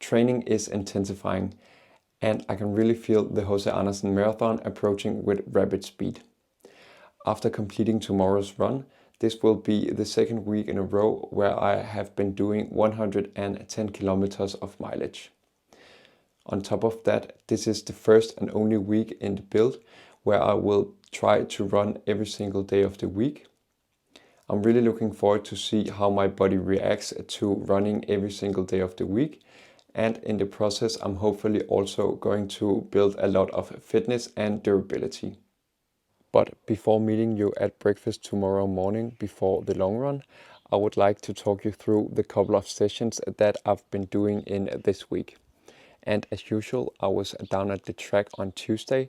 training is intensifying, and I can really feel the HCA Andersen Marathon approaching with rapid speed. After completing tomorrow's run, this will be the second week in a row where I have been doing 110 kilometers of mileage. On top of that, this is the first and only week in the build where I will try to run every single day of the week. I'm really looking forward to see how my body reacts to running every single day of the week. And in the process, I'm hopefully also going to build a lot of fitness and durability. But before meeting you at breakfast tomorrow morning before the long run, I would like to talk you through the couple of sessions that I've been doing in this week. And as usual, I was down at the track on Tuesday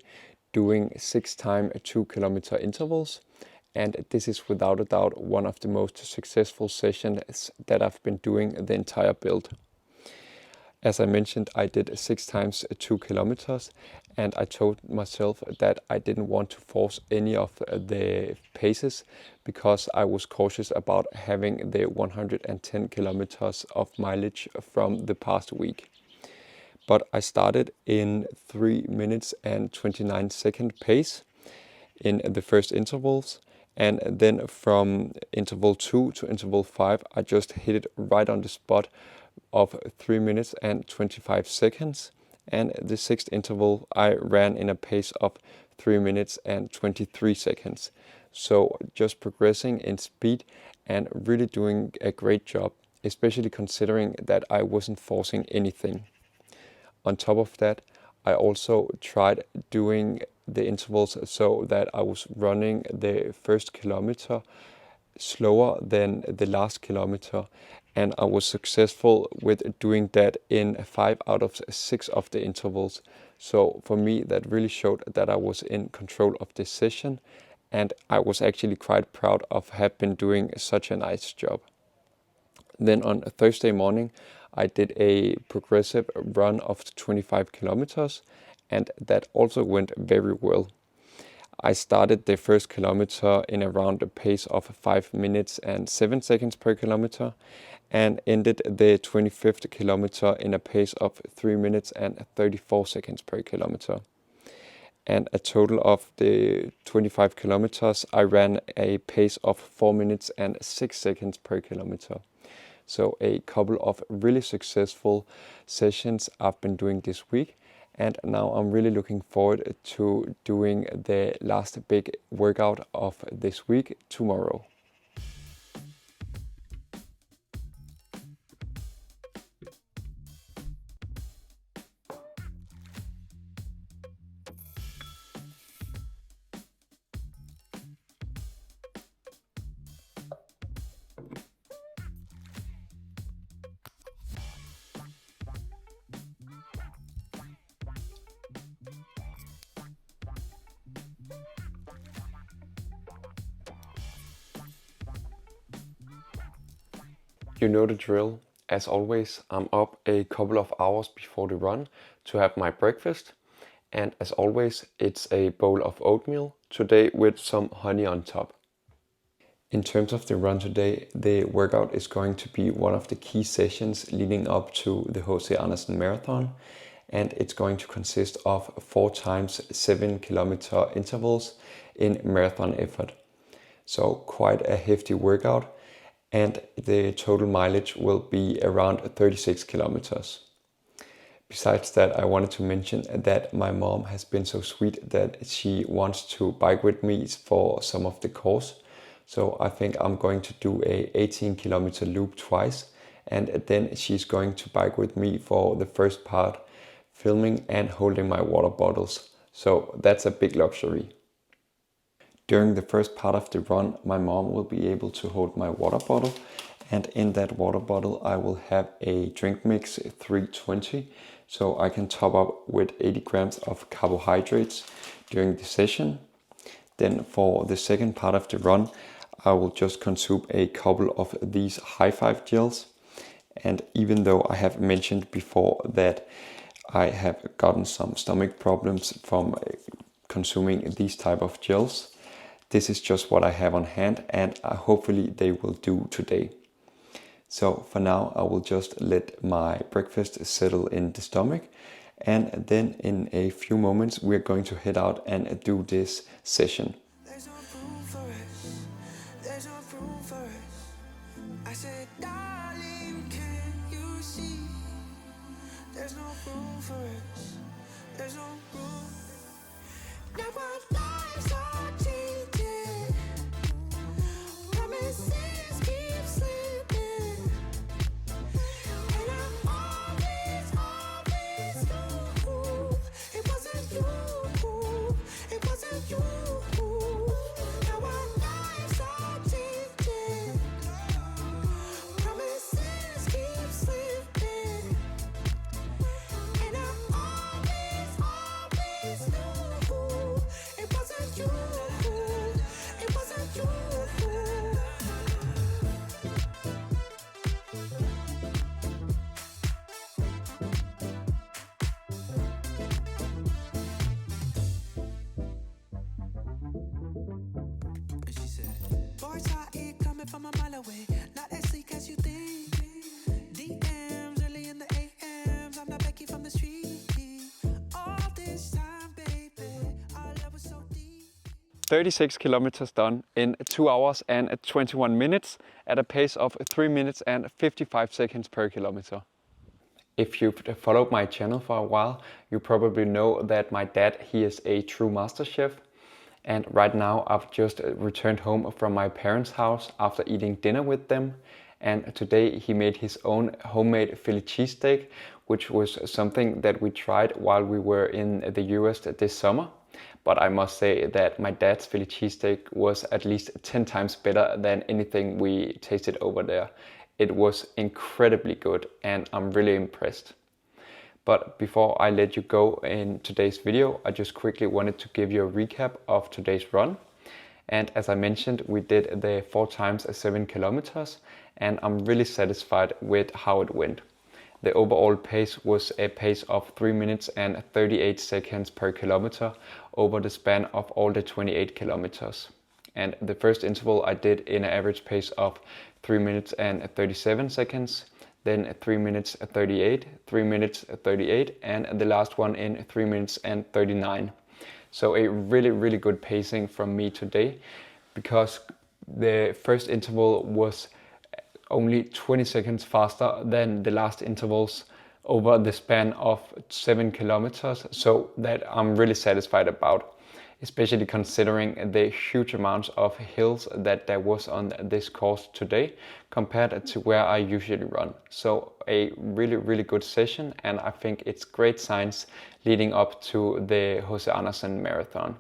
doing 6 times 2 kilometer intervals. And this is without a doubt one of the most successful sessions that I've been doing the entire build. As I mentioned, I did 6 times 2 kilometers, and I told myself that I didn't want to force any of the paces because I was cautious about having the 110 kilometers of mileage from the past week. But I started in 3 minutes and 29 second pace in the first intervals. And then from interval 2 to interval 5, I just hit it right on the spot of 3 minutes and 25 seconds. And the 6th interval, I ran in a pace of 3 minutes and 23 seconds. So just progressing in speed and really doing a great job, especially considering that I wasn't forcing anything. On top of that, I also tried doing the intervals so that I was running the first kilometer slower than the last kilometer, and I was successful with doing that in 5 out of 6 of the intervals. So for me, that really showed that I was in control of this session, and I was actually quite proud of have been doing such a nice job. Then on a Thursday morning, I did a progressive run of 25 kilometers, and that also went very well. I started the first kilometer in around a pace of 5 minutes and 7 seconds per kilometer, and ended the 25th kilometer in a pace of 3 minutes and 34 seconds per kilometer. And a total of the 25 kilometers, I ran a pace of 4 minutes and 6 seconds per kilometer. So a couple of really successful sessions I've been doing this week. And now I'm really looking forward to doing the last big workout of this week tomorrow. You know the drill. As always, I'm up a couple of hours before the run to have my breakfast. And as always, it's a bowl of oatmeal, today with some honey on top. In terms of the run today, the workout is going to be one of the key sessions leading up to the HCA Andersen Marathon. And it's going to consist of 4 times 7 kilometer intervals in marathon effort. So quite a hefty workout. And the total mileage will be around 36 kilometers. Besides that, I wanted to mention that my mom has been so sweet that she wants to bike with me for some of the course. So I think I'm going to do a 18 kilometer loop twice, and then she's going to bike with me for the first part, filming and holding my water bottles. So that's a big luxury. During the first part of the run, my mom will be able to hold my water bottle, and in that water bottle I will have a drink mix 320, so I can top up with 80 grams of carbohydrates during the session. Then for the second part of the run, I will just consume a couple of these high five gels. And even though I have mentioned before that I have gotten some stomach problems from consuming these type of gels, this is just what I have on hand, and hopefully they will do today. So for now, I will just let my breakfast settle in the stomach, and then in a few moments we're going to head out and do this session. There's no room for us. There's no room for us. I said, darling, can you see? There's no room for us. There's no room. Now our lives are changing. Promises keep slipping. And I always knew it wasn't you. It wasn't you. Now our lives are changing. Promises keep slipping. And I always knew it wasn't you. It wasn't you. 'Boys out here coming from a mile away. Not as sleek as you think. DMs early in the AMs. I'm not Becky from the street. All this time, baby, our love was so deep. 36 kilometers done in 2 hours and 21 minutes at a pace of 3 minutes and 55 seconds per kilometer. If you've followed my channel for a while, you probably know that my dad, he is a true master chef. And right now I've just returned home from my parents' house after eating dinner with them. And today he made his own homemade Philly cheesesteak, which was something that we tried while we were in the US this summer. But I must say that my dad's Philly cheesesteak was at least 10 times better than anything we tasted over there. It was incredibly good and I'm really impressed. But before I let you go in today's video, I just quickly wanted to give you a recap of today's run. And as I mentioned, we did the 4 times 7 kilometers, and I'm really satisfied with how it went. The overall pace was a pace of 3 minutes and 38 seconds per kilometer over the span of all the 28 kilometers. And the first interval I did in an average pace of 3 minutes and 37 seconds. Then 3 minutes 38, 3 minutes 38, and the last one in 3 minutes and 39. So a really good pacing from me today, because the first interval was only 20 seconds faster than the last intervals over the span of 7 kilometers. So that I'm really satisfied about, especially considering the huge amounts of hills that there was on this course today compared to where I usually run. So a really good session, and I think it's great signs leading up to the HCA Andersen Marathon.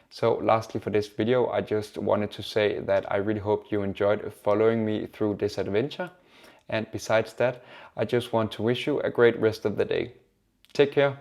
So lastly for this video, I just wanted to say that I really hope you enjoyed following me through this adventure. And besides that, I just want to wish you a great rest of the day. Take care.